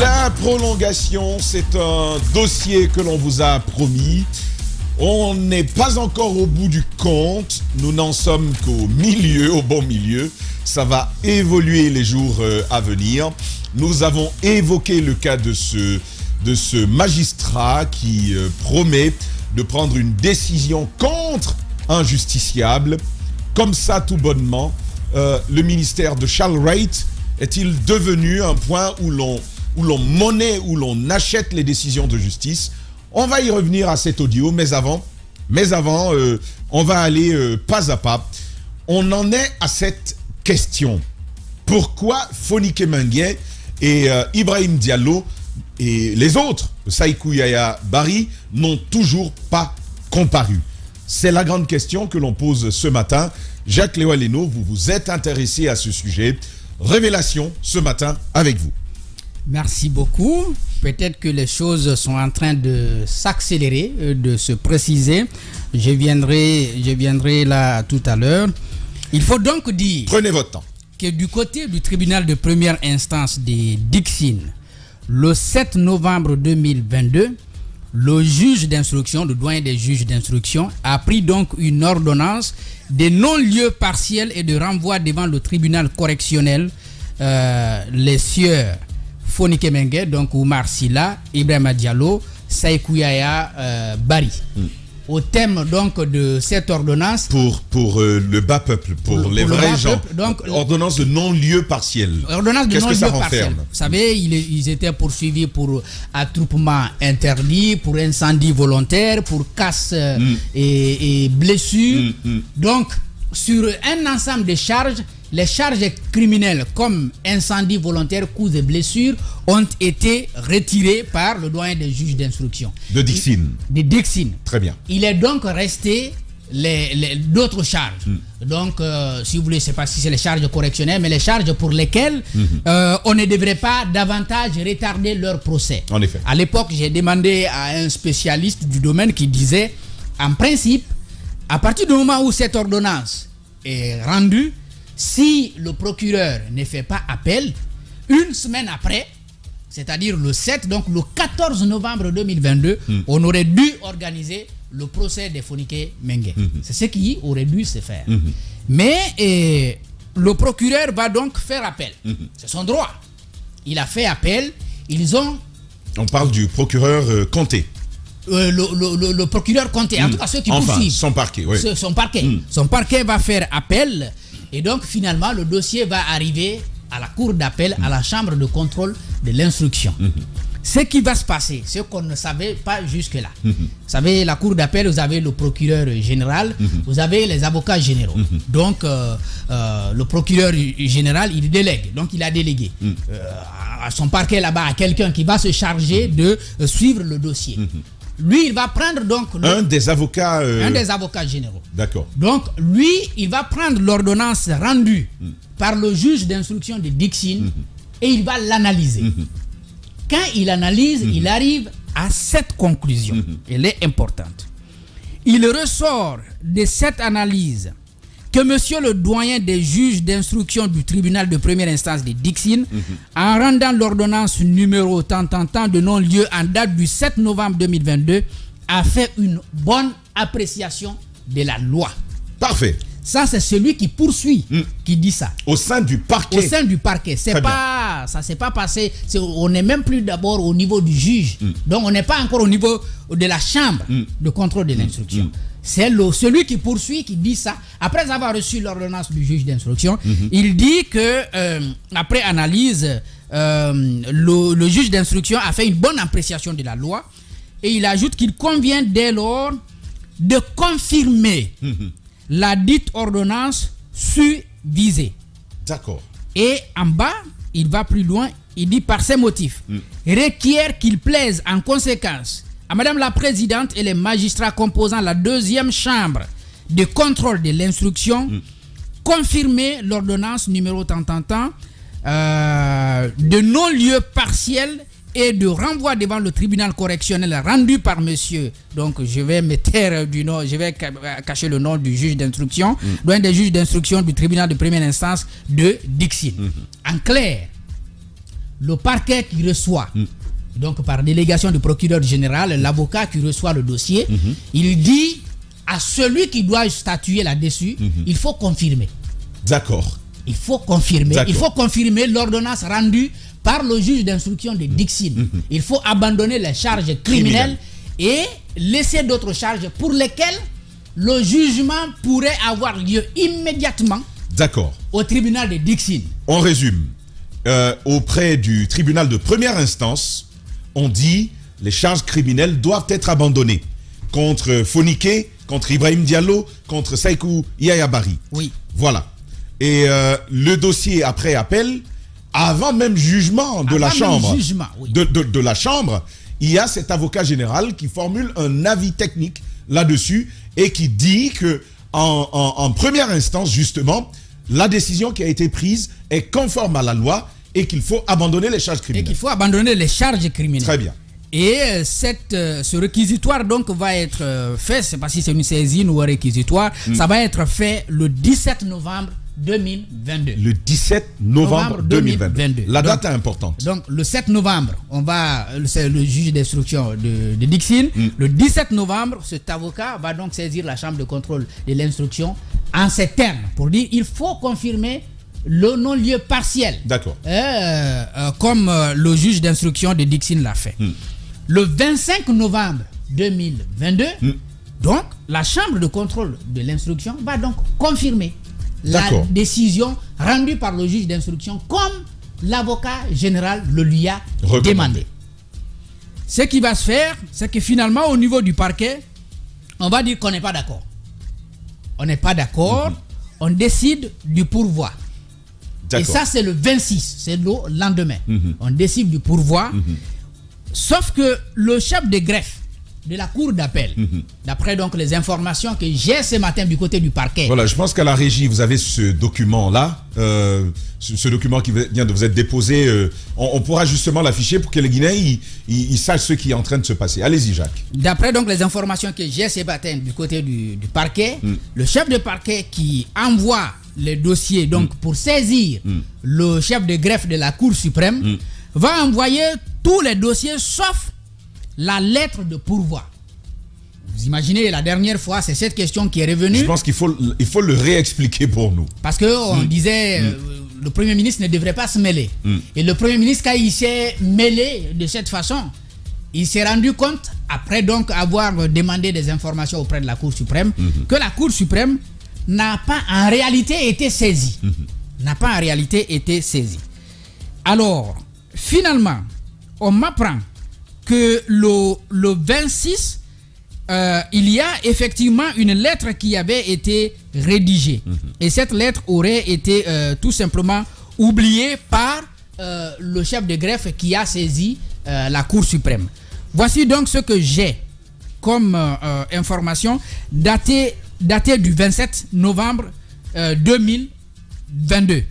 La prolongation, c'est un dossier que l'on vous a promis. On n'est pas encore au bout du compte. Nous n'en sommes qu'au milieu, au bon milieu. Ça va évoluer les jours à venir. Nous avons évoqué le cas de ce magistrat qui promet de prendre une décision contre un justiciable. Comme ça, tout bonnement, le ministère de Charles Wright est-il devenu un point où l'on monnaie, où l'on achète les décisions de justice? On va y revenir à cet audio, mais avant, on va aller pas à pas. On en est à cette question. Pourquoi Fonike Mengué et Ibrahim Diallo et les autres, Sekou Yaya Bari, n'ont toujours pas comparu? C'est la grande question que l'on pose ce matin. Jacques Léo Aleno, vous vous êtes intéressé à ce sujet. Révélation ce matin avec vous. Merci beaucoup. Peut-être que les choses sont en train de s'accélérer, de se préciser. Je viendrai là tout à l'heure. Il faut donc dire... Prenez votre temps. Que du côté du tribunal de première instance de Dixine, le 7 novembre 2022, le juge d'instruction, le doyen des juges d'instruction, a pris donc une ordonnance de non-lieu partiel et de renvoi devant le tribunal correctionnel les sieurs Fonike Mengué, donc Oumar Silla, Ibrahima Diallo, Sekou Yaya Bari. Au thème donc de cette ordonnance pour le bas peuple, pour les vrais gens, donc, ordonnance de non-lieu partiel. Ordonnance de non-lieu partiel. Vous savez, ils étaient poursuivis pour attroupement interdit, pour incendie volontaire, pour casse et blessures. Donc, sur un ensemble de charges, les charges criminelles comme incendie volontaire, coups et blessures ont été retirées par le doyen des juges d'instruction. De Dixine. De Dixine. Très bien. Il est donc resté d'autres charges. Donc, si vous voulez, je ne sais pas si c'est les charges correctionnelles, mais les charges pour lesquelles on ne devrait pas davantage retarder leur procès. En effet. À l'époque, j'ai demandé à un spécialiste du domaine qui disait, en principe, à partir du moment où cette ordonnance est rendue, si le procureur ne fait pas appel, une semaine après, c'est-à-dire le 7, donc le 14 novembre 2022, on aurait dû organiser le procès de Fonike Mengué. C'est ce qui aurait dû se faire. Mais le procureur va donc faire appel. C'est son droit. Il a fait appel. On parle du procureur Conté. Le procureur Conté, en tout cas ceux qui poursuivent. Son parquet, oui. Son parquet va faire appel. Et donc, finalement, le dossier va arriver à la cour d'appel, à la chambre de contrôle de l'instruction. Ce qui va se passer, ce qu'on ne savait pas jusque-là. Vous savez, la cour d'appel, vous avez le procureur général, vous avez les avocats généraux. Donc, le procureur général, il délègue. Donc, il a délégué à son parquet là-bas à quelqu'un qui va se charger de suivre le dossier. Lui, il va prendre donc... un des avocats généraux. D'accord. Donc, lui, il va prendre l'ordonnance rendue par le juge d'instruction de Dixine et il va l'analyser. Quand il analyse, il arrive à cette conclusion. Elle est importante. Il ressort de cette analyse que monsieur le doyen des juges d'instruction du tribunal de première instance de Dixine, en rendant l'ordonnance numéro tant de non-lieu en date du 7 novembre 2022, a fait une bonne appréciation de la loi. Parfait. Ça, c'est celui qui poursuit qui dit ça. Au sein du parquet. Au sein du parquet. Ça ne s'est pas passé. On n'est même plus d'abord au niveau du juge. Donc, on n'est pas encore au niveau de la chambre de contrôle de l'instruction. C'est celui qui poursuit qui dit ça. Après avoir reçu l'ordonnance du juge d'instruction, il dit que, après analyse, le juge d'instruction a fait une bonne appréciation de la loi et il ajoute qu'il convient dès lors de confirmer la dite ordonnance visée. D'accord. Et en bas, il va plus loin, il dit par ces motifs, requiert qu'il plaise en conséquence à Madame la Présidente et les magistrats composant la deuxième chambre de contrôle de l'instruction, confirmer l'ordonnance numéro tant de non-lieu partiel et de renvoi devant le tribunal correctionnel rendu par monsieur, donc je vais me taire du nom, je vais cacher le nom du juge d'instruction, doyen des juges d'instruction du tribunal de première instance de Dixine. En clair, le parquet qui reçoit, donc par délégation du procureur général, l'avocat qui reçoit le dossier, il dit à celui qui doit statuer là-dessus, il faut confirmer. D'accord. Il faut confirmer l'ordonnance rendue par le juge d'instruction de Dixine. Il faut abandonner les charges criminelles et laisser d'autres charges pour lesquelles le jugement pourrait avoir lieu immédiatement. D'accord. Au tribunal de Dixine. On résume. Auprès du tribunal de première instance, on dit les charges criminelles doivent être abandonnées contre Fonike, contre Ibrahim Diallo, contre Saikou Yaya Bari. Oui. Voilà. Et le dossier après appel, avant même jugement de la chambre, de la chambre, il y a cet avocat général qui formule un avis technique là-dessus et qui dit que en première instance, justement, la décision qui a été prise est conforme à la loi et qu'il faut abandonner les charges criminelles. Très bien. Et ce réquisitoire donc va être fait, je ne sais pas si c'est une saisine ou un réquisitoire, ça va être fait le 17 novembre 2022. Le 17 novembre 2022. La date est importante. Donc le 7 novembre, c'est le juge d'instruction de Dixine. Le 17 novembre, cet avocat va donc saisir la chambre de contrôle de l'instruction en ces termes pour dire il faut confirmer le non-lieu partiel. D'accord. Comme le juge d'instruction de Dixine l'a fait. Le 25 novembre 2022, donc la chambre de contrôle de l'instruction va donc confirmer la décision rendue par le juge d'instruction comme l'avocat général le lui a demandé. Ce qui va se faire, c'est que finalement au niveau du parquet, on va dire qu'on n'est pas d'accord. On n'est pas d'accord, on décide du pourvoi. Et ça c'est le 26, c'est le lendemain. On décide du pourvoi. Sauf que le chef de greffe de la cour d'appel, d'après donc les informations que j'ai ce matin du côté du parquet. Voilà, je pense qu'à la régie, vous avez ce document-là, ce document qui vient de vous être déposé. On pourra justement l'afficher pour que les Guinéens ils sachent ce qui est en train de se passer. Allez-y, Jacques. D'après donc les informations que j'ai ce matin du côté du parquet, le chef de parquet qui envoie les dossiers donc pour saisir le chef de greffe de la Cour suprême va envoyer tous les dossiers sauf la lettre de pourvoi. Vous imaginez, la dernière fois, c'est cette question qui est revenue. Je pense qu'il faut le réexpliquer pour nous. Parce qu'on disait, le Premier ministre ne devrait pas se mêler. Et le Premier ministre, quand il s'est mêlé de cette façon, il s'est rendu compte, après donc avoir demandé des informations auprès de la Cour suprême, que la Cour suprême n'a pas en réalité été saisie. N'a pas en réalité été saisie. Alors, finalement, on m'apprend que le 26, il y a effectivement une lettre qui avait été rédigée. Et cette lettre aurait été tout simplement oubliée par le chef de greffe qui a saisi la Cour suprême. Voici donc ce que j'ai comme information datée du 27 novembre 2022.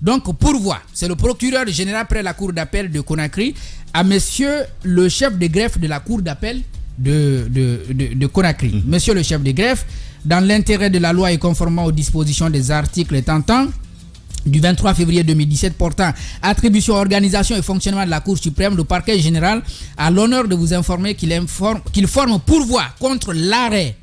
Donc, pourvoi, c'est le procureur général près la cour d'appel de Conakry à monsieur le chef de greffe de la cour d'appel de Conakry. Monsieur le chef de greffe, dans l'intérêt de la loi et conformément aux dispositions des articles tentant du 23 février 2017 portant attribution, organisation et fonctionnement de la Cour suprême, le parquet général a l'honneur de vous informer qu'il forme pourvoi contre l'arrêt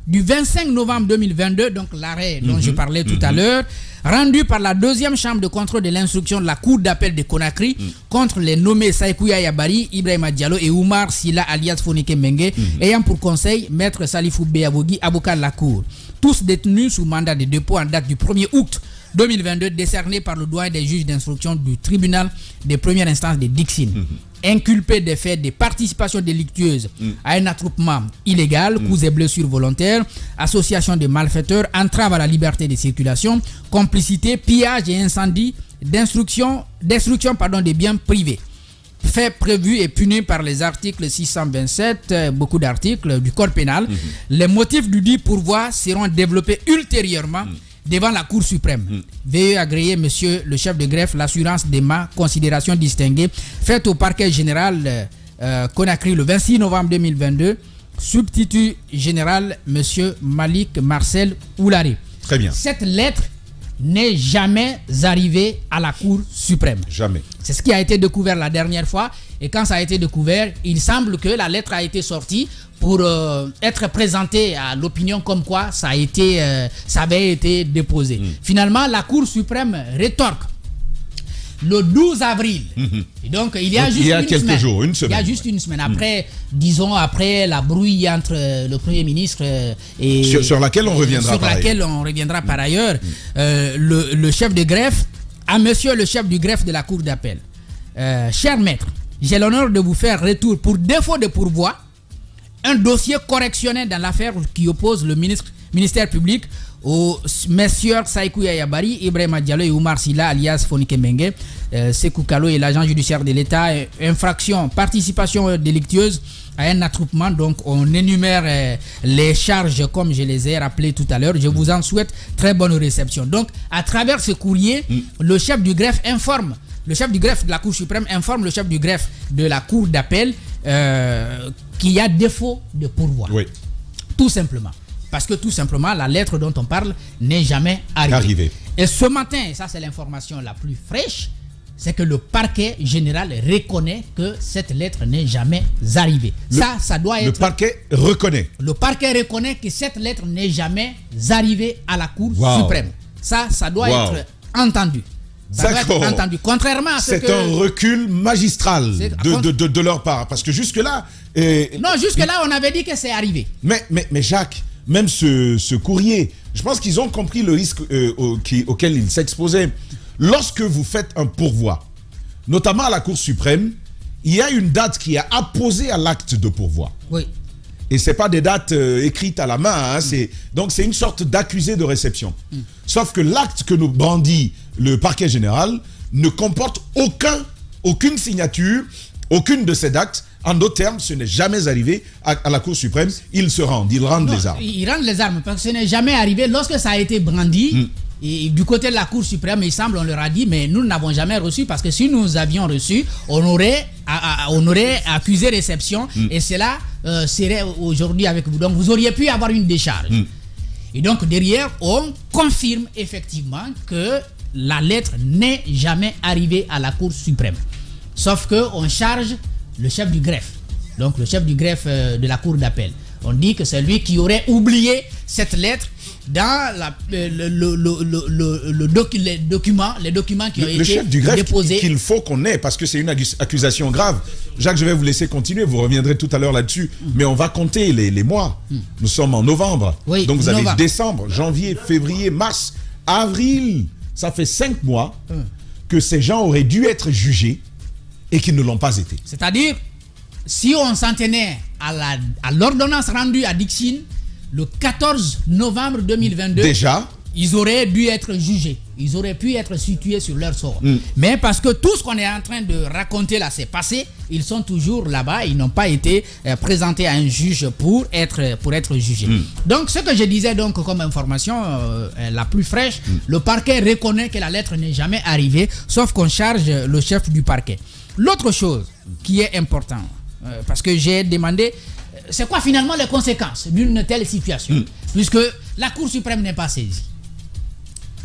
du 25 novembre 2022, donc l'arrêt dont je parlais tout à l'heure, rendu par la deuxième chambre de contrôle de l'instruction de la Cour d'appel de Conakry contre les nommés Saikou Yaya Bari, Ibrahim Diallo et Oumar Silla alias Fonike Mengue, ayant pour conseil Maître Salifou Beyabogui, avocat de la Cour. Tous détenus sous mandat de dépôt en date du 1er août 2022, décerné par le doyen des juges d'instruction du tribunal de première instance de Dixine. Inculpé des faits de participation délictueuse à un attroupement illégal, coups et blessures volontaires, association de malfaiteurs, entrave à la liberté de circulation, complicité, pillage et incendie, destruction des biens privés. Faits prévus et punis par les articles 627, beaucoup d'articles du Code pénal. Les motifs du dit pourvoi seront développés ultérieurement devant la Cour suprême. Veuillez agréer, monsieur le chef de greffe, l'assurance de ma considération distinguée faite au parquet général Conakry le 26 novembre 2022, substitut général monsieur Malik Marcel Oulari. Très bien. Cette lettre n'est jamais arrivé à la Cour suprême. Jamais. C'est ce qui a été découvert la dernière fois. Et quand ça a été découvert, il semble que la lettre a été sortie pour être présentée à l'opinion comme quoi ça avait été déposé. Finalement, la Cour suprême rétorque le 12 avril. Et donc, il y a quelques jours, une semaine. Il y a juste une semaine. Après, disons, après la brouille entre le Premier ministre et... Sur laquelle on reviendra sur laquelle on reviendra par ailleurs. Le chef de greffe, à monsieur le chef du greffe de la Cour d'appel. Cher maître, j'ai l'honneur de vous faire retour pour défaut de pourvoi un dossier correctionnel dans l'affaire qui oppose le ministère public aux messieurs Saïkou Yayabari, Ibrahima Diallo et Oumar Silla alias Fonike Mbengue, Sekou Kalo et l'agent judiciaire de l'État, infraction, participation délictueuse à un attroupement. Donc on énumère les charges comme je les ai rappelées tout à l'heure. Je vous en souhaite très bonne réception. Donc à travers ce courrier, le chef du greffe informe, le chef du greffe de la Cour suprême informe le chef du greffe de la Cour d'appel qu'il y a défaut de pourvoi. Oui. Tout simplement. Parce que tout simplement, la lettre dont on parle n'est jamais arrivée. Et ce matin, et ça c'est l'information la plus fraîche, c'est que le parquet général reconnaît que cette lettre n'est jamais arrivée. Ça doit être... Le parquet reconnaît. Le parquet reconnaît que cette lettre n'est jamais arrivée à la Cour suprême. Ça doit être entendu. D'accord. Contrairement à ce que... C'est un recul magistral de leur part. Parce que jusque-là... Non, jusque-là, on avait dit que c'est arrivé. Mais Jacques, même ce courrier, je pense qu'ils ont compris le risque auquel ils s'exposaient. Lorsque vous faites un pourvoi, notamment à la Cour suprême, il y a une date qui est apposée à l'acte de pourvoi. Oui. Et ce n'est pas des dates écrites à la main. Donc c'est une sorte d'accusé de réception. Sauf que l'acte que nous brandit le parquet général ne comporte aucune signature, aucune de ces dates. En d'autres termes, ce n'est jamais arrivé à la Cour suprême. Ils se rendent, ils rendent les armes. Ils rendent les armes parce que ce n'est jamais arrivé. Lorsque ça a été brandi, et du côté de la Cour suprême, il semble, on leur a dit, mais nous n'avons jamais reçu parce que si nous avions reçu, on aurait accusé réception et cela serait aujourd'hui avec vous. Donc vous auriez pu avoir une décharge. Et donc derrière, on confirme effectivement que la lettre n'est jamais arrivée à la Cour suprême. Sauf qu'on charge le chef du greffe, donc le chef du greffe de la Cour d'appel. On dit que c'est lui qui aurait oublié cette lettre dans les documents qui ont été déposés. Le chef du greffe qu'il faut qu'on ait, parce que c'est une accusation grave. Jacques, je vais vous laisser continuer, vous reviendrez tout à l'heure là-dessus. Mais on va compter les mois. Nous sommes en novembre. Oui, donc vous avez décembre, janvier, février, mars, avril. Ça fait 5 mois que ces gens auraient dû être jugés et qui ne l'ont pas été. C'est-à-dire, si on s'en tenait à l'ordonnance rendue à Dixine le 14 novembre 2022, déjà, ils auraient dû être jugés. Ils auraient pu être situés sur leur sort. Mais parce que tout ce qu'on est en train de raconter là, c'est passé, ils sont toujours là-bas. Ils n'ont pas été présentés à un juge pour être jugés. Donc, ce que je disais donc comme information la plus fraîche, le parquet reconnaît que la lettre n'est jamais arrivée, sauf qu'on charge le chef du parquet. L'autre chose qui est importante, parce que j'ai demandé, c'est quoi finalement les conséquences d'une telle situation, puisque la Cour suprême n'est pas saisie.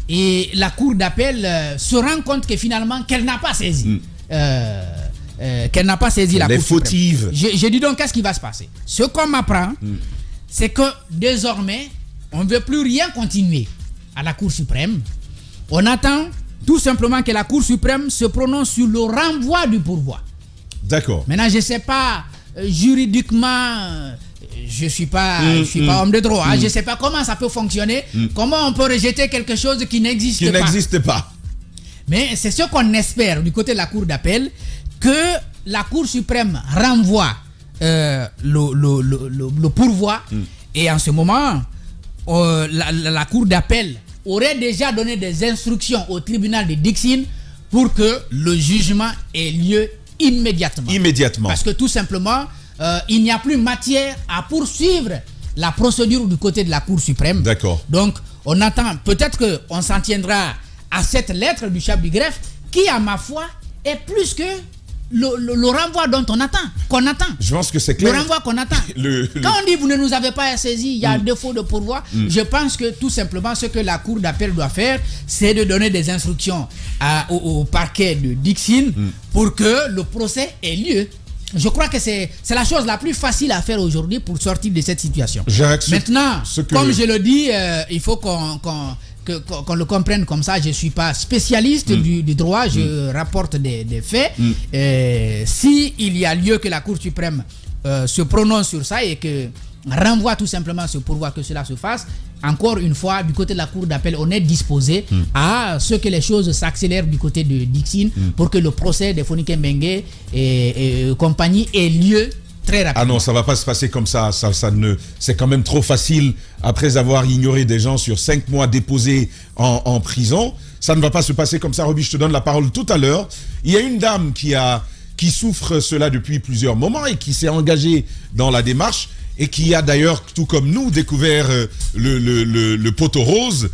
Et la Cour d'appel se rend compte que finalement, qu'elle n'a pas saisi. Qu'elle n'a pas saisi la Cour fautive. suprême. J'ai dit donc, qu'est-ce qui va se passer? Ce qu'on m'apprend, c'est que désormais, on ne veut plus rien continuer à la Cour suprême. On attend tout simplement que la Cour suprême se prononce sur le renvoi du pourvoi. D'accord. Maintenant, je ne sais pas, juridiquement, je ne suis pas homme de droit. Je ne sais pas comment ça peut fonctionner. Comment on peut rejeter quelque chose qui n'existe pas. Mais c'est ce qu'on espère du côté de la Cour d'appel, que la Cour suprême renvoie le pourvoi. Et en ce moment, la Cour d'appel aurait déjà donné des instructions au tribunal de Dixine pour que le jugement ait lieu immédiatement. Parce que tout simplement, il n'y a plus matière à poursuivre la procédure du côté de la Cour suprême. D'accord. Donc, on attend, peut-être qu'on s'en tiendra à cette lettre du chef du greffe qui, à ma foi, est plus que le renvoi dont qu'on attend. Je pense que c'est clair. Le renvoi qu'on attend. Quand on dit vous ne nous avez pas saisi, il y a défaut de pourvoi, je pense que tout simplement ce que la cour d'appel doit faire, c'est de donner des instructions au parquet de Dixine pour que le procès ait lieu. Je crois que c'est la chose la plus facile à faire aujourd'hui pour sortir de cette situation. Maintenant, comme je le dis, il faut qu'on le comprenne comme ça. Je ne suis pas spécialiste du droit, je rapporte des faits. S'il y a lieu que la Cour suprême se prononce sur ça et que renvoie tout simplement ce pourvoi que cela se fasse, encore une fois, du côté de la Cour d'appel, on est disposé à ce que les choses s'accélèrent du côté de Dixine pour que le procès de Fonike Mbengue et compagnie ait lieu très rapidement. Ah non, ça ne va pas se passer comme ça. C'est quand même trop facile, après avoir ignoré des gens sur 5 mois déposés en prison. Ça ne va pas se passer comme ça. Roby, je te donne la parole tout à l'heure. Il y a une dame qui souffre cela depuis plusieurs moments et qui s'est engagée dans la démarche et qui a d'ailleurs, tout comme nous, découvert le poteau rose.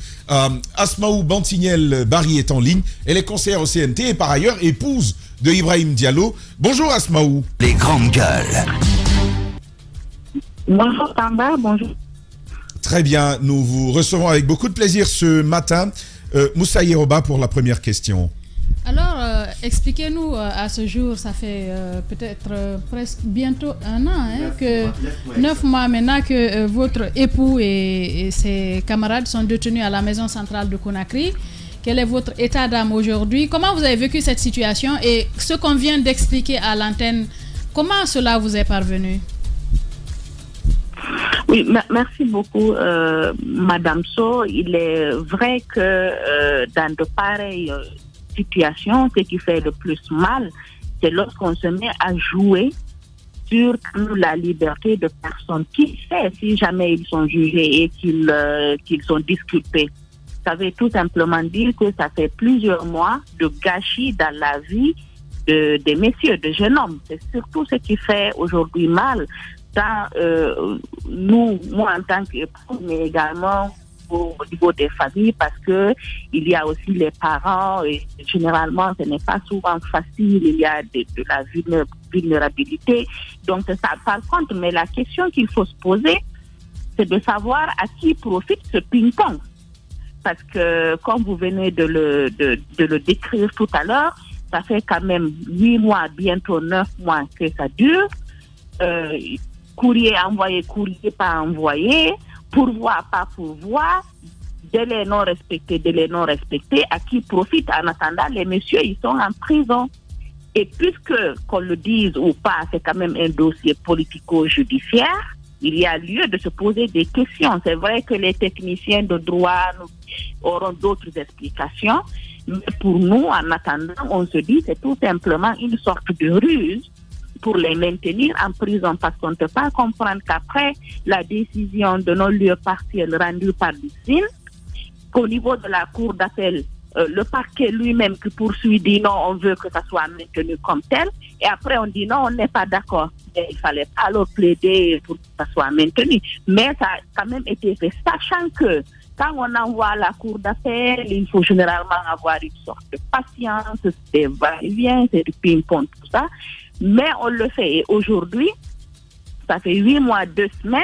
Asmaou Bantignel Barry est en ligne. Elle est conseillère au CNT et par ailleurs épouse de Ibrahim Diallo. Bonjour Asmaou. Les grandes gueules. Bonjour Tamba, bonjour. Très bien, nous vous recevons avec beaucoup de plaisir ce matin. Moussa Yeroba pour la première question. Alors, expliquez-nous à ce jour, ça fait peut-être presque bientôt 1 an, 9 mois maintenant que votre époux et ses camarades sont détenus à la maison centrale de Conakry. Quel est votre état d'âme aujourd'hui? Comment vous avez vécu cette situation? Et ce qu'on vient d'expliquer à l'antenne, comment cela vous est parvenu? Oui, merci beaucoup, Madame So. Il est vrai que dans de pareilles situations, ce qui fait le plus mal, c'est lorsqu'on se met à jouer sur la liberté de personnes. Qui sait si jamais ils sont jugés et qu'ils sont disculpés? Ça veut tout simplement dire que ça fait plusieurs mois de gâchis dans la vie des messieurs, de jeunes hommes. C'est surtout ce qui fait aujourd'hui mal. Moi en tant qu'époux, mais également au niveau des familles, parce que il y a aussi les parents et généralement ce n'est pas souvent facile, il y a de la vulnérabilité, donc ça par contre, mais la question qu'il faut se poser, c'est de savoir à qui profite ce ping-pong, parce que comme vous venez de le décrire tout à l'heure, ça fait quand même 8 mois, bientôt 9 mois que ça dure, courrier envoyé, courrier pas envoyé, pourvoi, pas pourvoi, délai non respecté, à qui profite en attendant, les messieurs, ils sont en prison. Et puisque, qu'on le dise ou pas, c'est quand même un dossier politico-judiciaire, il y a lieu de se poser des questions. C'est vrai que les techniciens de droit auront d'autres explications, mais pour nous, en attendant, on se dit que c'est tout simplement une sorte de ruse pour les maintenir en prison, parce qu'on ne peut pas comprendre qu'après la décision de non-lieu partiel rendue par Dixine, qu'au niveau de la cour d'appel, le parquet lui-même qui poursuit dit non, on veut que ça soit maintenu comme tel, et après on dit non, on n'est pas d'accord. Et il fallait pas alors plaider pour que ça soit maintenu, mais ça a quand même été fait, sachant que quand on envoie à la cour d'appel, il faut généralement avoir une sorte de patience, c'est va-et-vient, c'est du ping-pong, tout ça. Mais on le fait. Et aujourd'hui, ça fait 8 mois, 2 semaines.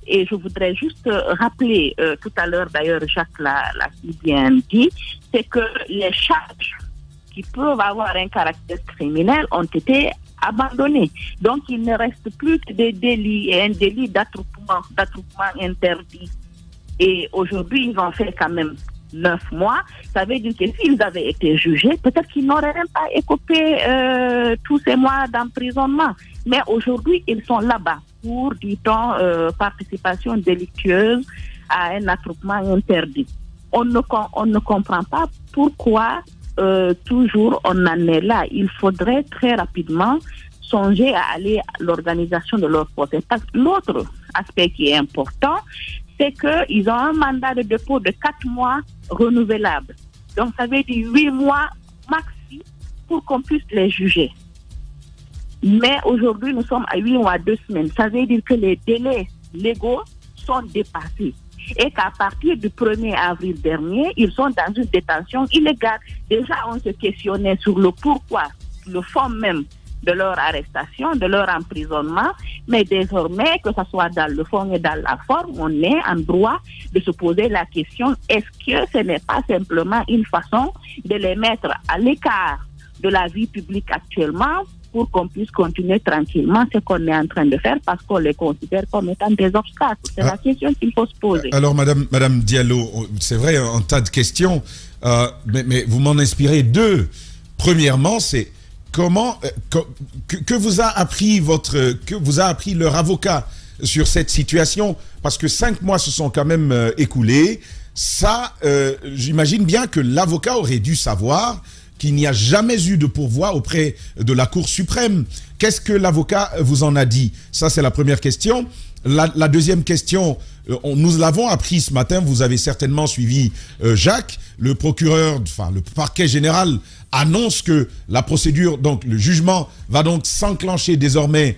Et je voudrais juste rappeler, tout à l'heure d'ailleurs, Jacques l'a si bien dit, c'est que les charges qui peuvent avoir un caractère criminel ont été abandonnées. Donc, il ne reste plus que des délits et un délit d'attroupement interdit. Et aujourd'hui, ils ont fait quand même 9 mois. Ça veut dire que s'ils avaient été jugés, peut-être qu'ils n'auraient même pas écopé tous ces mois d'emprisonnement. Mais aujourd'hui, ils sont là-bas pour, dit-on, participation délictueuse à un attroupement interdit. On ne comprend pas pourquoi toujours on en est là. Il faudrait très rapidement songer à aller à l'organisation de leur procès. Parce que l'autre aspect qui est important, c'est qu'ils ont un mandat de dépôt de 4 mois renouvelable. Donc, ça veut dire 8 mois maxi pour qu'on puisse les juger. Mais aujourd'hui, nous sommes à 8 mois, 2 semaines. Ça veut dire que les délais légaux sont dépassés. Et qu'à partir du 1er avril dernier, ils sont dans une détention illégale. Déjà, on se questionnait sur le pourquoi, le fond même de leur arrestation, de leur emprisonnement, mais désormais, que ce soit dans le fond et dans la forme, on est en droit de se poser la question, est-ce que ce n'est pas simplement une façon de les mettre à l'écart de la vie publique actuellement pour qu'on puisse continuer tranquillement ce qu'on est en train de faire parce qu'on les considère comme étant des obstacles. C'est la question qu'il faut se poser. Alors, Madame Diallo, c'est vrai, un tas de questions, mais vous m'en inspirez deux. Premièrement, c'est comment que vous a appris leur avocat sur cette situation, parce que 5 mois se sont quand même écoulés. Ça, j'imagine bien que l'avocat aurait dû savoir qu'il n'y a jamais eu de pourvoi auprès de la Cour suprême. Qu'est-ce que l'avocat vous en a dit? Ça, c'est la première question. La deuxième question, nous l'avons appris ce matin, vous avez certainement suivi Jacques, le parquet général annonce que la procédure, donc le jugement, va donc s'enclencher désormais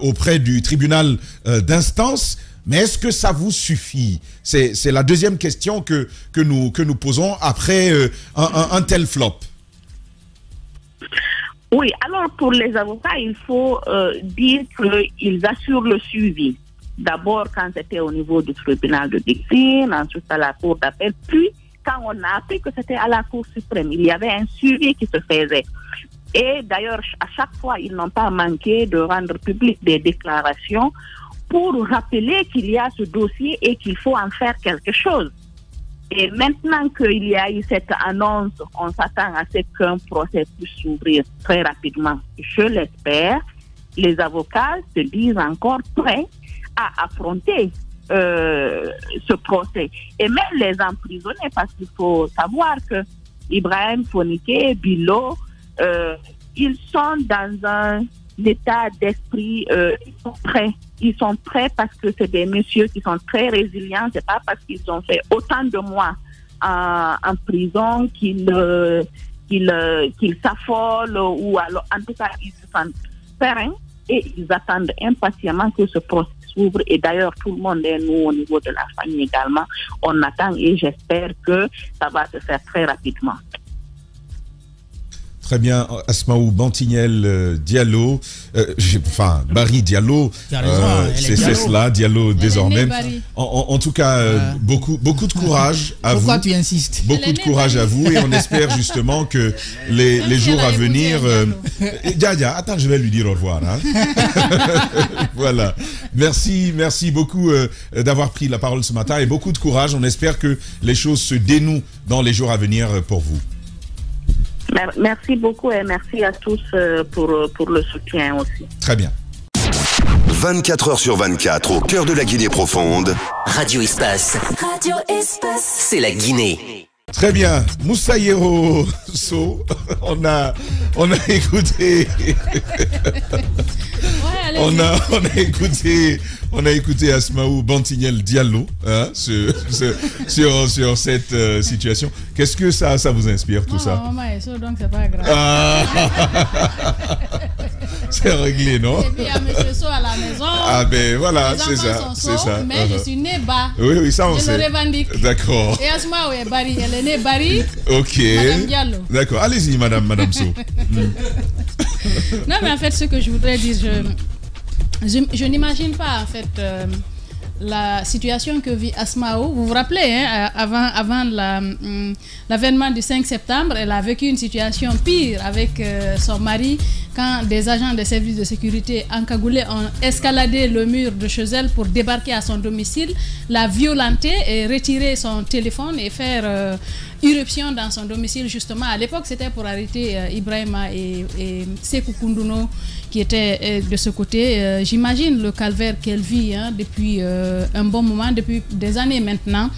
auprès du tribunal d'instance. Mais est-ce que ça vous suffit? C'est la deuxième question que nous posons après un tel flop. Oui, alors pour les avocats, il faut dire qu'ils assurent le suivi. D'abord quand c'était au niveau du tribunal de Dixine, ensuite à la cour d'appel, puis quand on a appris que c'était à la Cour suprême, il y avait un suivi qui se faisait. Et d'ailleurs, à chaque fois, ils n'ont pas manqué de rendre public des déclarations pour rappeler qu'il y a ce dossier et qu'il faut en faire quelque chose. Et maintenant qu'il y a eu cette annonce, on s'attend à ce qu'un procès puisse s'ouvrir très rapidement. Je l'espère. Les avocats se disent encore prêts à affronter ce procès. Et même les emprisonnés, parce qu'il faut savoir que Ibrahim Fonike, Bilo, ils sont dans un état d'esprit, ils sont prêts parce que c'est des messieurs qui sont très résilients. C'est pas parce qu'ils ont fait autant de mois en prison qu'ils s'affolent ou alors en tout cas ils se sentent sereins et ils attendent impatiemment que ce procès s'ouvre. Et d'ailleurs tout le monde et nous au niveau de la famille également, on attend et j'espère que ça va se faire très rapidement. Très bien, Asmaou Bantignel Diallo, Barry Diallo, c'est cela, Diallo désormais. En tout cas, beaucoup de courage à vous. Pourquoi tu insistes? Beaucoup de courage à vous et on espère justement que les jours à venir... Dia, attends, je vais lui dire au revoir. Hein. Voilà, merci beaucoup d'avoir pris la parole ce matin et beaucoup de courage. On espère que les choses se dénouent dans les jours à venir pour vous. Merci beaucoup et merci à tous pour le soutien aussi. Très bien. 24 heures sur 24 au cœur de la Guinée profonde. Radio Espace. Radio Espace. C'est la Guinée. Très bien. Moussaïro So, on a écouté. On a écouté Asmaou Bantignel Diallo hein, sur cette situation. Qu'est-ce que ça vous inspire tout ça? Maman est sourde, donc c'est pas grave. C'est réglé, non? Et puis il y a monsieur So à la maison. Ah ben voilà, c'est ça. Mais je suis née bas. Oui, ça on sait. Je le revendique. D'accord. Et Asmaou est Bari, elle est née Bari. Ok. Madame Diallo. D'accord, allez-y Madame So. Non mais en fait ce que je voudrais dire, je n'imagine pas en fait la situation que vit Asmaou. Vous vous rappelez, hein, avant l'avènement du 5 septembre, elle a vécu une situation pire avec son mari quand des agents des services de sécurité encagoulés ont escaladé le mur de chez elle pour débarquer à son domicile, la violenter et retirer son téléphone et faire irruption dans son domicile. Justement, à l'époque, c'était pour arrêter Ibrahima et Sekou Koundouno qui étaient de ce côté. J'imagine le calvaire qu'elle vit depuis un bon moment, depuis des années maintenant.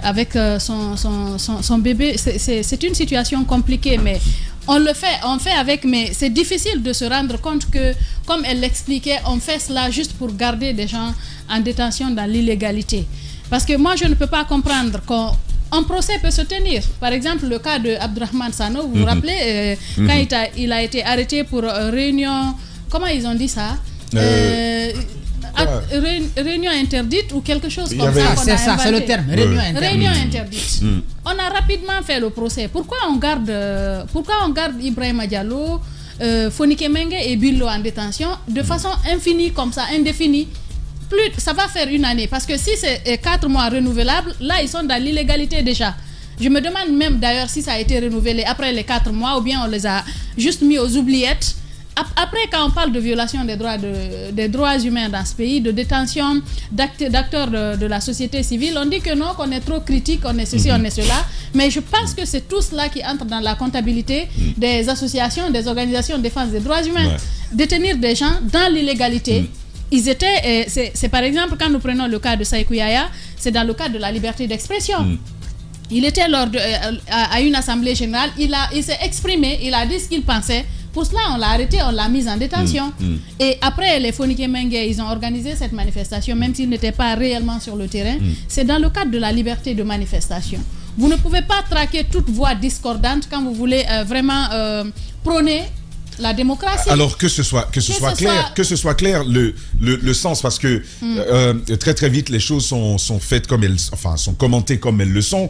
Avec son bébé, c'est une situation compliquée, mais on fait avec, mais c'est difficile de se rendre compte que, comme elle l'expliquait, on fait cela juste pour garder des gens en détention dans l'illégalité. Parce que moi, je ne peux pas comprendre qu'un procès peut se tenir. Par exemple, le cas de Abdourahmane Sano, vous vous rappelez, quand il a été arrêté pour réunion, comment ils ont dit ça réunion interdite ou quelque chose comme ça. C'est ça, c'est le terme, réunion interdite. On a rapidement fait le procès. Pourquoi on garde Ibrahima Diallo Fonike Mengue et Billo en détention de façon infinie, comme ça, indéfinie. Plus, ça va faire une année. Parce que si c'est 4 mois renouvelables, là, ils sont dans l'illégalité déjà. Je me demande même d'ailleurs si ça a été renouvelé après les 4 mois ou bien on les a juste mis aux oubliettes. Après, quand on parle de violation des droits humains dans ce pays, de détention d'acteurs de la société civile, on dit que non, qu'on est trop critique, on est ceci, on est cela. Mais je pense que c'est tout cela qui entre dans la comptabilité des associations, des organisations de défense des droits humains. Ouais. Détenir des gens dans l'illégalité. Ils étaient, c'est par exemple, quand nous prenons le cas de Sekou Yaya, c'est dans le cadre de la liberté d'expression. Il était à une assemblée générale, il s'est exprimé, il a dit ce qu'il pensait. Pour cela, on l'a arrêté, on l'a mis en détention. Et après, les Fonike Mengue, ils ont organisé cette manifestation, même s'ils n'étaient pas réellement sur le terrain. C'est dans le cadre de la liberté de manifestation. Vous ne pouvez pas traquer toute voix discordante quand vous voulez vraiment prôner la démocratie. Alors que ce soit clair le sens, parce que très vite les choses sont faites comme elles, enfin sont commentées comme elles le sont.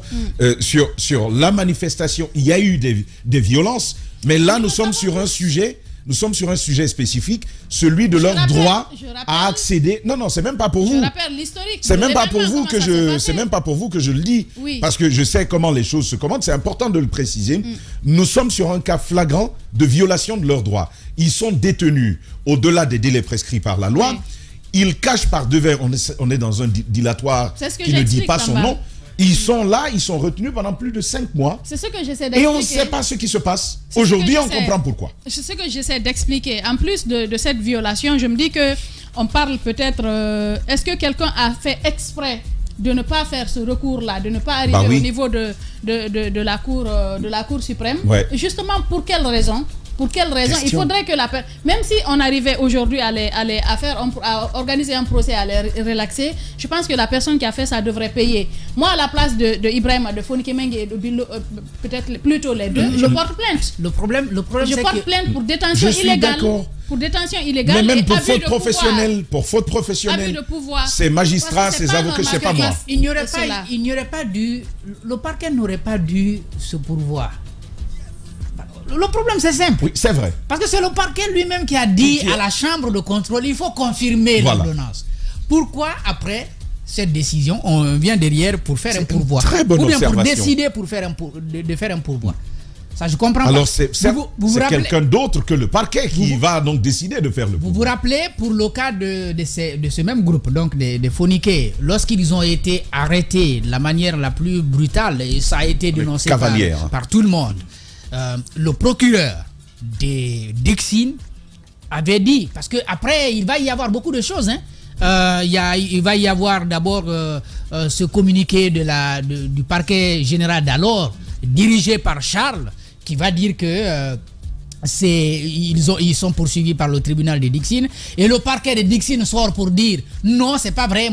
Sur la manifestation, il y a eu des violences, mais là nous sommes sur un sujet. Nous sommes sur un sujet spécifique, celui de leur droit à accéder. Non, c'est même pas pour vous. Je rappelle l'historique. C'est même pas pour vous que je le dis, parce que je sais comment les choses se commentent. C'est important de le préciser. Nous sommes sur un cas flagrant de violation de leurs droits. Ils sont détenus au-delà des délais prescrits par la loi. Ils cachent par devers. On est dans un dilatoire qui ne dit pas son nom. Ils sont là, ils sont retenus pendant plus de 5 mois. C'est ce que j'essaie d'expliquer. Et on ne sait pas ce qui se passe. Aujourd'hui, on comprend pourquoi. C'est ce que j'essaie d'expliquer. En plus de cette violation, je me dis que on parle peut-être... est-ce que quelqu'un a fait exprès de ne pas faire ce recours-là, de ne pas arriver au niveau de la Cour suprême? Justement, pour quelle raison? Pour quelle raison? Il faudrait que même si on arrivait aujourd'hui à organiser un procès, à les relaxer, je pense que la personne qui a fait ça devrait payer. Moi, à la place de Ibrahima, de Fonike Mengue et de Billo, peut-être plutôt les deux, je porte plainte. Le problème je porte plainte pour détention illégale. Pour détention illégale. Mais même pour faute professionnelle, abus de pouvoir. Ces magistrats, ces avocats, c'est pas moi. Il n'y aurait pas dû, le parquet n'aurait pas dû se pourvoir. Le problème, c'est simple. Oui, c'est vrai. Parce que c'est le parquet lui-même qui a dit à la chambre de contrôle, il faut confirmer l'ordonnance. Pourquoi, après cette décision, on vient derrière pour faire un pourvoi? Très bonne observation. Ou bien pour décider de faire un pourvoi. Ça, je comprends. Alors, c'est quelqu'un d'autre que le parquet qui va donc décider de faire le pourvoi. Vous vous rappelez, pour le cas de ce même groupe, donc des Fonike, lorsqu'ils ont été arrêtés de la manière la plus brutale, et ça a été dénoncé par tout le monde, le procureur de Dixine avait dit, parce qu'après il va y avoir beaucoup de choses, il va y avoir d'abord ce communiqué du parquet général d'alors, dirigé par Charles, qui va dire que ils sont poursuivis par le tribunal de Dixine, et le parquet de Dixine sort pour dire non, c'est pas vrai,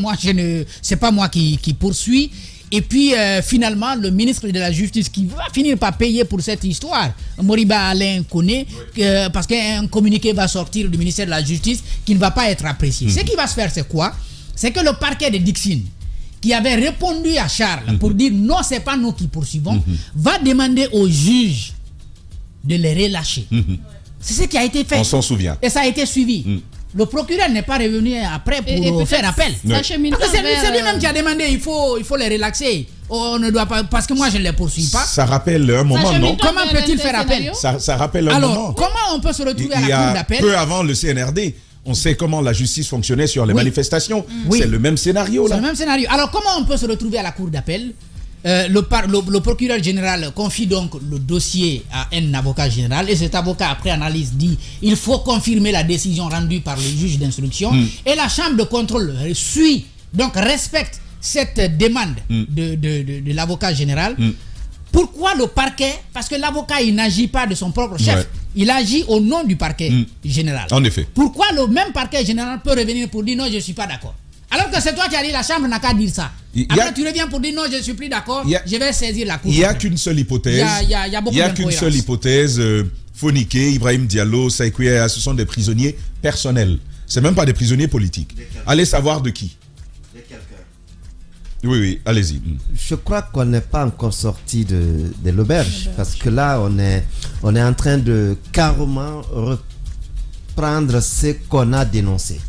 c'est pas moi qui poursuis. Et puis finalement, le ministre de la Justice qui va finir par payer pour cette histoire, Moriba Alain connaît, parce qu'un communiqué va sortir du ministère de la Justice qui ne va pas être apprécié. Ce qui va se faire, c'est quoi? C'est que le parquet de Dixine, qui avait répondu à Charles pour dire non, c'est pas nous qui poursuivons, va demander au juge de les relâcher. C'est ce qui a été fait. On s'en souvient. Et ça a été suivi. Le procureur n'est pas revenu après pour faire appel. C'est lui-même qui a demandé, il faut les relaxer. On ne doit pas, parce que moi je ne les poursuis pas. Ça rappelle un moment, non? Comment peut-il faire appel? Ça rappelle un moment. Alors, comment on peut se retrouver à la cour d'appel? Peu avant le CNRD, on sait comment la justice fonctionnait sur les manifestations. C'est le même scénario là. C'est le même scénario. Alors, comment on peut se retrouver à la cour d'appel? Le procureur général confie donc le dossier à un avocat général, et cet avocat, après analyse, dit il faut confirmer la décision rendue par le juge d'instruction, et la chambre de contrôle respecte cette demande de l'avocat général. Pourquoi le parquet? Parce que l'avocat, il n'agit pas de son propre chef, il agit au nom du parquet général. En effet. Pourquoi le même parquet général peut revenir pour dire non, je ne suis pas d'accord? Alors que c'est toi qui as dit, la chambre n'a qu'à dire ça. Après, tu reviens pour dire non, je ne suis plus d'accord, je vais saisir la cour. Il n'y a qu'une seule hypothèse. Il y a beaucoup d'incohérences. Qu'une seule hypothèse. Fonike, Ibrahim Diallo, Sekou Yaya, ce sont des prisonniers personnels. Ce n'est même pas des prisonniers politiques. Allez savoir de qui. Oui, allez-y. Je crois qu'on n'est pas encore sorti de l'auberge, parce que là, on est en train de carrément reprendre ce qu'on a dénoncé.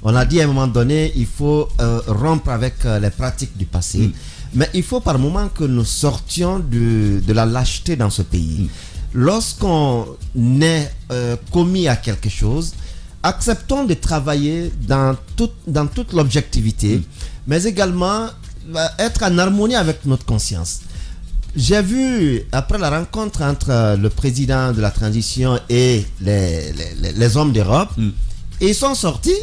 On a dit à un moment donné, il faut rompre avec les pratiques du passé, mais il faut par moment que nous sortions de la lâcheté dans ce pays. Lorsqu'on est commis à quelque chose, acceptons de travailler dans toute l'objectivité, mais également être en harmonie avec notre conscience. J'ai vu, après la rencontre entre le président de la transition et les hommes d'Europe, ils sont sortis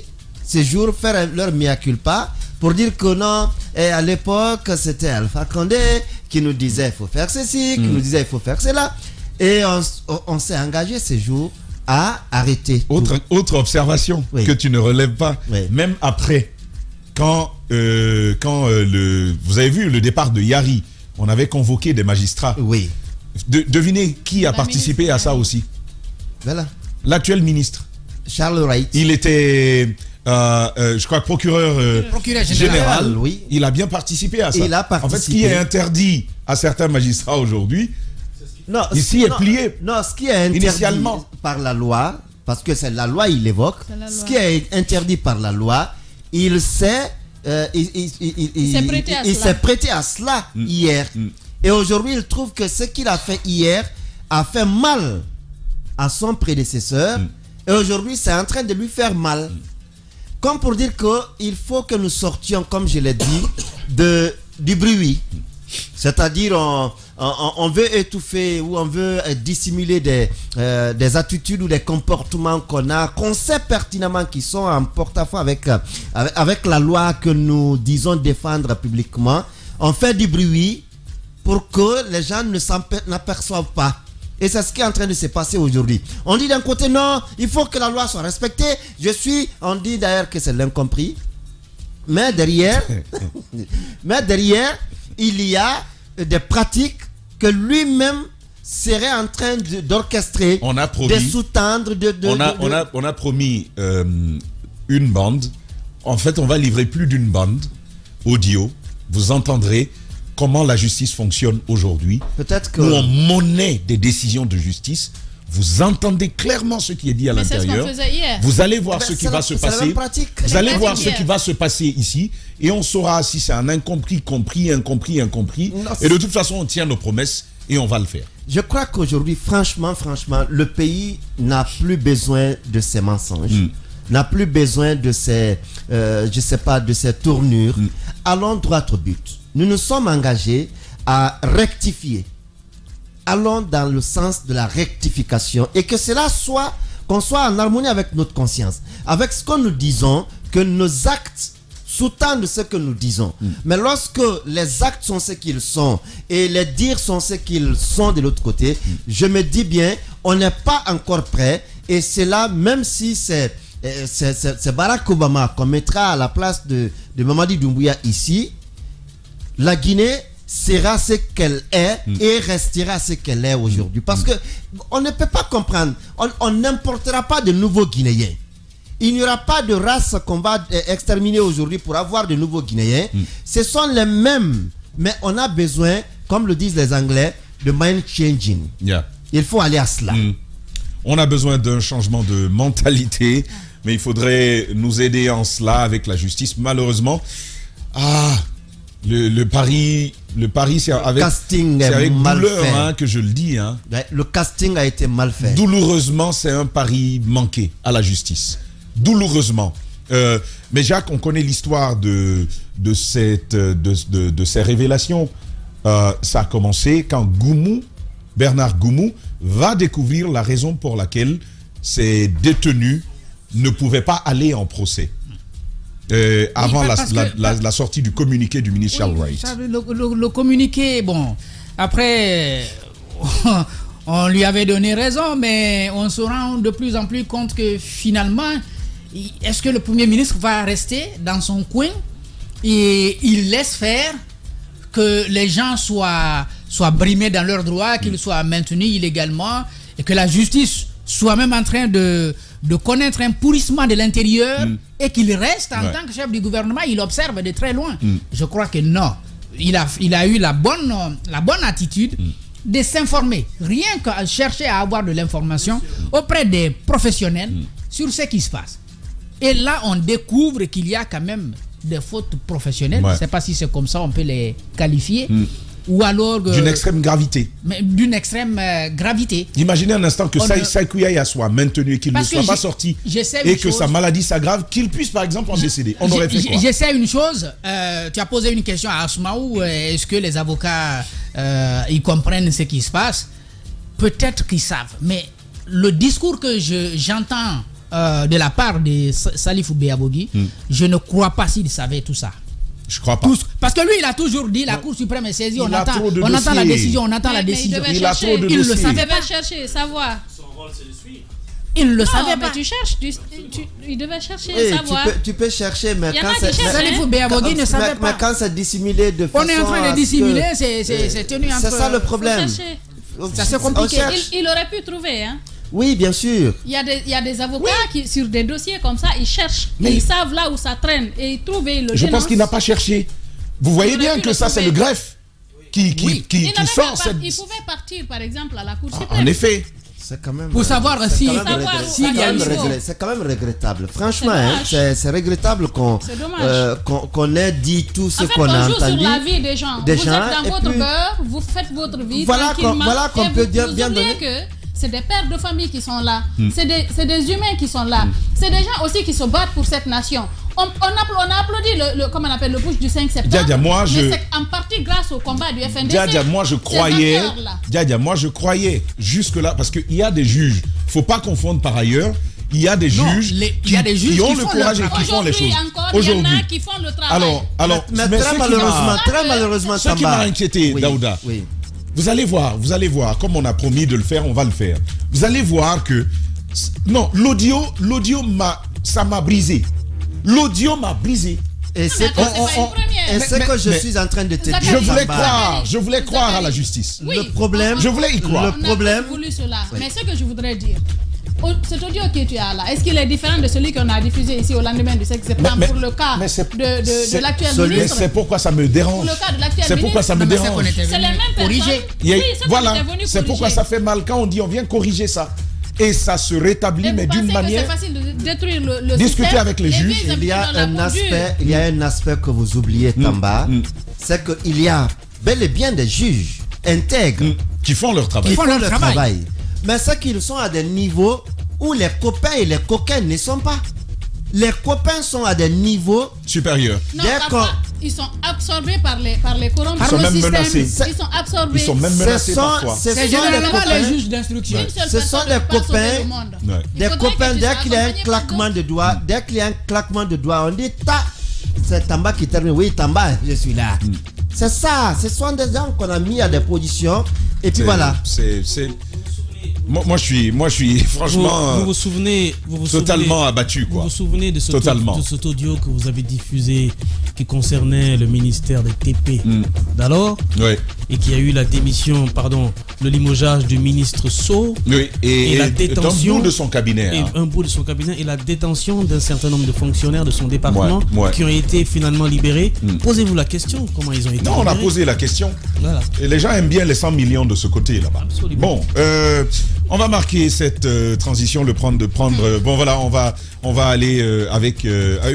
ces jours faire leur mea culpa pour dire que non, et à l'époque c'était Alpha Condé qui nous disait il faut faire ceci, qui nous disait il faut faire cela, et on s'est engagé ces jours à arrêter. Autre observation que tu ne relèves pas, même après, quand vous avez vu le départ de Yari, on avait convoqué des magistrats. Oui. Devinez qui a participé à ça aussi. Voilà. L'actuel ministre. Charles Wright. Il était, je crois, procureur général. Oui. Il a bien participé à ça. Il a participé. En fait, ce qui est interdit à certains magistrats aujourd'hui, ici est plié. Non, ce qui est interdit initialement par la loi, parce que c'est la loi, il évoque, ce qui est interdit par la loi, il s'est prêté à cela hier. Et aujourd'hui, il trouve que ce qu'il a fait hier a fait mal à son prédécesseur. Et aujourd'hui, c'est en train de lui faire mal. Comme pour dire qu'il faut que nous sortions, comme je l'ai dit, du bruit. C'est-à-dire, on veut étouffer ou on veut dissimuler des attitudes ou des comportements qu'on sait pertinemment qui sont en porte-à-faux avec la loi que nous disons défendre publiquement. On fait du bruit pour que les gens n'aperçoivent pas. Et c'est ce qui est en train de se passer aujourd'hui. On dit d'un côté, non, il faut que la loi soit respectée. On dit d'ailleurs que c'est l'incompris. Mais derrière, il y a des pratiques que lui-même serait en train d'orchestrer, de sous-tendre. On a promis une bande. En fait, on va livrer plus d'une bande audio. Vous entendrez comment la justice fonctionne aujourd'hui. Peut-être que... Où on monnaie des décisions de justice. Vous entendez clairement ce qui est dit à l'intérieur. Vous allez voir ce qui va se passer. Vous allez voir ce qui va se passer ici. Et on saura si c'est un incompris, compris, incompris. Non, et de toute façon, on tient nos promesses et on va le faire. Je crois qu'aujourd'hui, franchement, le pays n'a plus besoin de ces mensonges. N'a plus besoin de ces, de ces tournures. Allons droit au but. Nous nous sommes engagés à rectifier. Allons dans le sens de la rectification et que cela soit, qu'on soit en harmonie avec notre conscience, avec ce que nous disons, que nos actes sous-tendent ce que nous disons. Mais lorsque les actes sont ce qu'ils sont et les dires sont ce qu'ils sont de l'autre côté, je me dis bien, on n'est pas encore prêt. Et c'est là, même si c'est Barack Obama qu'on mettra à la place de Mamadi Doumbouya ici, la Guinée sera ce qu'elle est et restera ce qu'elle est aujourd'hui. Parce que on ne peut pas comprendre. On n'importera pas de nouveaux Guinéens. Il n'y aura pas de race qu'on va exterminer aujourd'hui pour avoir de nouveaux Guinéens. Ce sont les mêmes. Mais on a besoin, comme le disent les Anglais, de mind changing. Il faut aller à cela. On a besoin d'un changement de mentalité. Mais il faudrait nous aider en cela avec la justice. Malheureusement, le pari, c'est avec douleur que je le dis. Le casting a été mal fait. Douloureusement, c'est un pari manqué à la justice. Douloureusement. Mais Jacques, on connaît l'histoire de ces révélations. Ça a commencé quand Bernard Goumou, va découvrir la raison pour laquelle ces détenus ne pouvaient pas aller en procès. Avant la sortie du communiqué du ministre Charles Wright. Le communiqué, bon, après, on lui avait donné raison, mais on se rend de plus en plus compte que finalement, est-ce que le Premier ministre va rester dans son coin et il laisse faire que les gens soient brimés dans leurs droits, qu'ils soient maintenus illégalement et que la justice soit même en train de connaître un pourrissement de l'intérieur et qu'il reste en tant que chef du gouvernement, il observe de très loin. Je crois que non. il a eu la bonne attitude de s'informer, rien qu'à chercher à avoir de l'information auprès des professionnels sur ce qui se passe. Et là, on découvre qu'il y a quand même des fautes professionnelles. Je ne sais pas si c'est comme ça on peut les qualifier. Ou alors... d'une extrême gravité. D'une extrême gravité. Imaginez un instant que Saïkou Yaya soit maintenu et qu'il ne soit pas sorti et que sa maladie s'aggrave, qu'il puisse par exemple en décéder. On aurait fait quoi? J'essaie une chose. Tu as posé une question à Asmaou. Est-ce que les avocats ils comprennent ce qui se passe? Peut-être qu'ils savent. Mais le discours que j'entends de la part de Salifou Béabogui, je ne crois pas s'il savait tout ça. Je crois pas. Parce que lui, il a toujours dit la Cour suprême est saisie, on attend la décision, on attend la décision. Il a trop de dossiers. Il le savait pas. Chercher, savoir. Son rôle, c'est de suivre. Il ne le savait pas. Tu cherches, il devait chercher, savoir. Tu peux chercher, mais quand c'est quand c'est dissimulé de façon... On est en train de dissimuler, c'est tenu entre... C'est ça le problème. Ça c'est compliqué. Il aurait pu trouver, hein. Oui, bien sûr. Il y a des avocats qui, sur des dossiers comme ça, ils cherchent. Ils savent là où ça traîne et ils trouvent et ils le dénoncent. Je pense qu'il n'a pas cherché. Vous voyez bien que ça, c'est le greffe qui sort cette... Il pouvait partir, par exemple, à la Cour suprême. En effet. C'est quand même... Pour savoir s'il y a c'est quand même regrettable. Franchement, c'est regrettable qu'on ait dit tout ce qu'on a entendu. On joue sur la vie des gens. Vous êtes dans votre beurre, vous faites votre vie tranquillement. Voilà qu'on peut bien donner... C'est des pères de famille qui sont là. C'est des humains qui sont là. C'est des gens aussi qui se battent pour cette nation. On a applaudi comment on appelle le push du 5 septembre. Mais c'est en partie grâce au combat du FNDC. Moi je croyais jusque-là, parce qu'il y a des juges. Il ne faut pas confondre par ailleurs. Il y a des juges qui ont le courage et qui font les choses. Aujourd'hui, il y en a qui font le travail. Alors, mais très malheureusement, ce qui m'a inquiété, Daouda. Vous allez voir, comme on a promis de le faire, on va le faire. Vous allez voir que... Non, l'audio ça m'a brisé. L'audio m'a brisé. Et c'est que je suis en train de te dire. Je voulais croire à la justice. Oui, le problème, je voulais y croire. On a voulu cela. Mais ce que je voudrais dire, cet audio que tu as là, est-ce qu'il est différent de celui qu'on a diffusé ici au lendemain du 5 septembre pour le cas de l'actuel ministre? C'est pourquoi ça me dérange. C'est pourquoi ça me dérange. C'est les mêmes personnes. Voilà, c'est pourquoi ça fait mal quand on dit on vient corriger ça. Et ça se rétablit, mais d'une manière... C'est facile de détruire le discuter système, avec les juges. Il y a un aspect que vous oubliez, Tamba. C'est qu'il y a bel et bien des juges intègres qui font leur travail. Mais c'est qu'ils sont à des niveaux où les copains et les coquins ne sont pas. Les copains sont à des niveaux supérieurs. Non, ils sont absorbés par les corrompus. Ils sont même menacés. Ils sont absorbés. Ils sont même menacés parfois. C'est généralement les juges d'instruction. Ce sont des copains. Des copains, dès qu'il y a un claquement de doigts, on dit c'est Tamba qui termine. Oui, Tamba, je suis là. C'est ça. Ce sont des gens qu'on a mis à des positions. Et puis voilà. Moi, je suis franchement vous vous souvenez totalement abattu, quoi. Vous vous souvenez de cet audio que vous avez diffusé qui concernait le ministère des TP d'alors, et qui a eu la démission, le limogeage du ministre Sow, et la détention un bout de son cabinet, un bout de son cabinet, et la détention d'un certain nombre de fonctionnaires de son département qui ont été finalement libérés. Posez-vous la question, comment ils ont été libérés. On a posé la question. Voilà. Et les gens aiment bien les 100 millions de ce côté là-bas. Absolument. Bon, on va marquer cette transition, bon voilà, on va aller avec...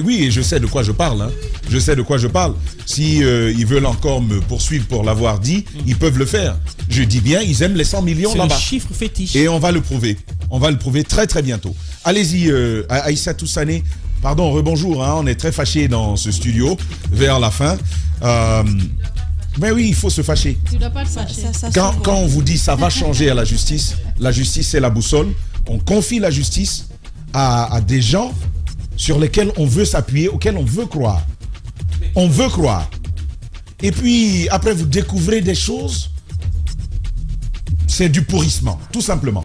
oui, et je sais de quoi je parle. Je sais de quoi je parle. Si ils veulent encore me poursuivre pour l'avoir dit, ils peuvent le faire. Je dis bien, ils aiment les 100 millions là-bas. C'est un chiffre fétiche. Et on va le prouver. On va le prouver très très bientôt. Allez-y, Aïssa Toussané. Pardon, rebonjour. On est très fâchés dans ce studio vers la fin. Mais oui, il faut se fâcher. Tu ne dois pas te fâcher. Quand on vous dit ça va changer à la justice c'est la boussole. On confie la justice à des gens sur lesquels on veut s'appuyer, auxquels on veut croire. On veut croire. Et puis, après, vous découvrez des choses. C'est du pourrissement, tout simplement.